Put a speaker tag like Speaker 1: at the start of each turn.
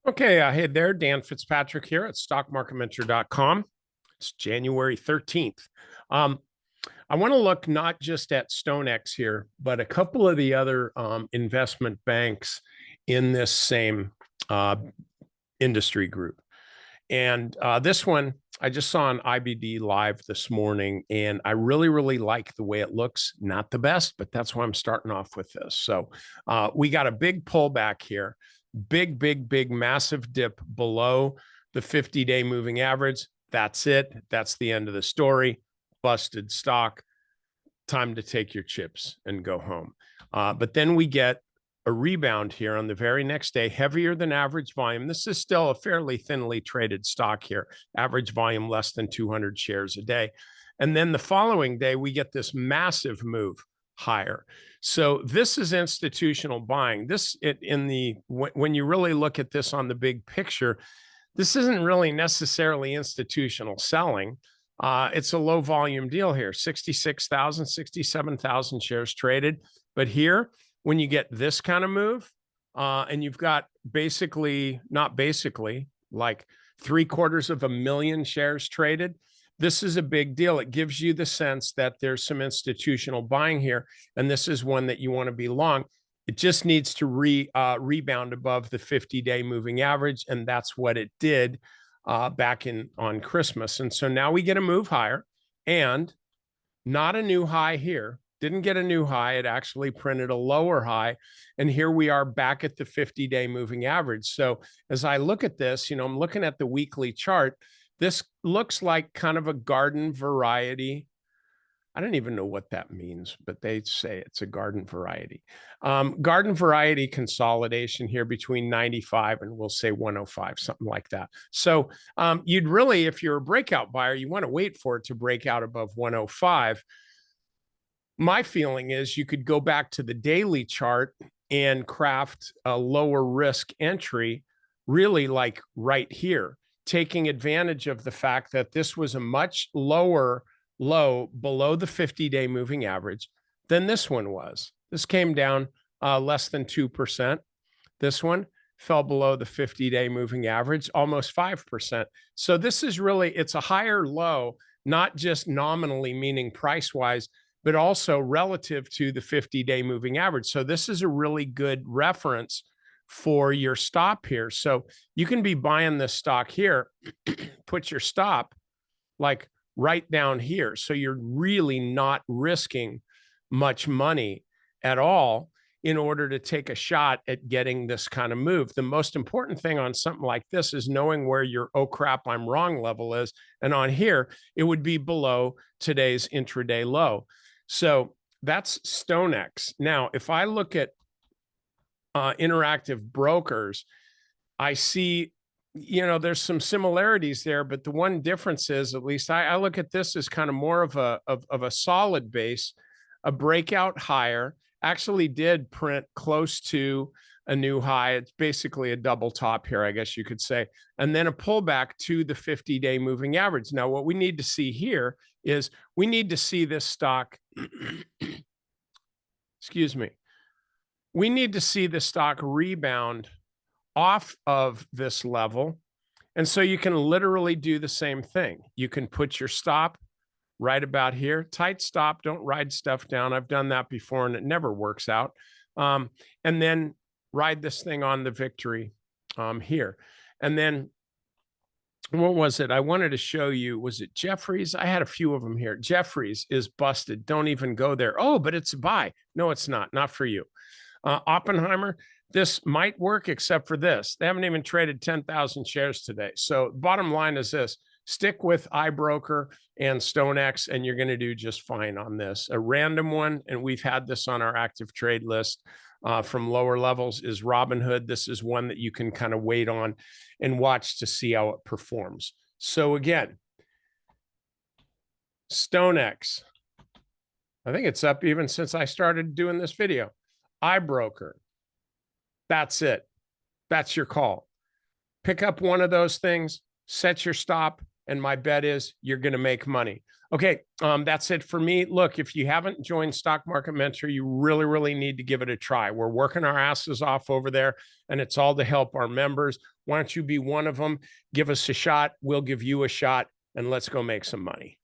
Speaker 1: Okay, hey there, Dan Fitzpatrick here at stockmarketmentor.com. It's January 13th. I want to look not just at StoneX here, but a couple of the other investment banks in this same industry group. And this one, I just saw on IBD Live this morning, and I really like the way it looks. Not the best, but that's why I'm starting off with this. So we got a big pullback here. Big, massive dip below the 50-day moving average. That's it. That's the end of the story. Busted stock. Time to take your chips and go home. But then we get a rebound here on the very next day, heavier than average volume. This is still a fairly thinly traded stock here. Average volume less than 200 shares a day. And then the following day, we get this massive move higher. So this is institutional buying. When you really look at this on the big picture, this isn't really necessarily institutional selling. It's a low volume deal here, 66,000, 67,000 shares traded. But here, when you get this kind of move, and you've got like 750,000 shares traded, this is a big deal. It gives you the sense that there's some institutional buying here, and this is one that you want to be long. It just needs to rebound above the 50-day moving average, and that's what it did back on Christmas. And so now we get a move higher, and not a new high here. Didn't get a new high. It actually printed a lower high. And here we are back at the 50-day moving average. So as I look at this, I'm looking at the weekly chart. This looks like kind of a garden variety. I don't even know what that means, but they say it's a garden variety. Garden variety consolidation here between 95 and we'll say 105, something like that. So you'd really, if you're a breakout buyer, you want to wait for it to break out above 105. My feeling is you could go back to the daily chart and craft a lower risk entry, really like right here, taking advantage of the fact that this was a much lower low below the 50-day moving average than this one was. This came down less than 2%. This one fell below the 50-day moving average, almost 5%. So this is really, it's a higher low, not just nominally, meaning price-wise, but also relative to the 50-day moving average. So this is a really good reference for your stop here. So you can be buying this stock here, put your stop like right down here. So you're really not risking much money at all in order to take a shot at getting this kind of move. The most important thing on something like this is knowing where your, oh crap, I'm wrong level is. And on here, it would be below today's intraday low. So that's StoneX. Now, if I look at Interactive Brokers, I see, there's some similarities there, but the one difference is, at least I look at this as kind of more of a solid base, a breakout higher, actually did print close to a new high. It's basically a double top here, I guess you could say, and then a pullback to the 50-day moving average. Now, what we need to see here is we need to see this stock, excuse me, we need to see the stock rebound off of this level. And so you can literally do the same thing. You can put your stop right about here, tight stop, don't ride stuff down. I've done that before and it never works out. And then ride this thing on the victory here. And then what was it? I wanted to show you, was it Jeffries? I had a few of them here. Jeffries is busted. Don't even go there. Oh, but it's a buy. No, it's not for you. Oppenheimer, this might work except for this. They haven't even traded 10,000 shares today. So bottom line is this: stick with iBroker and StoneX, and you're going to do just fine on this. A random one, and we've had this on our active trade list from lower levels, is Robinhood. This is one that you can kind of wait on and watch to see how it performs. So again, StoneX, I think it's up even since I started doing this video. iBroker, that's it. That's your call. Pick up one of those things, set your stop, And my bet is you're going to make money. Okay, that's it for me. Look, if you haven't joined Stock Market Mentor, you really, really need to give it a try. We're working our asses off over there, and it's all to help our members. Why don't you be one of them? Give us a shot. We'll give you a shot, and let's go make some money.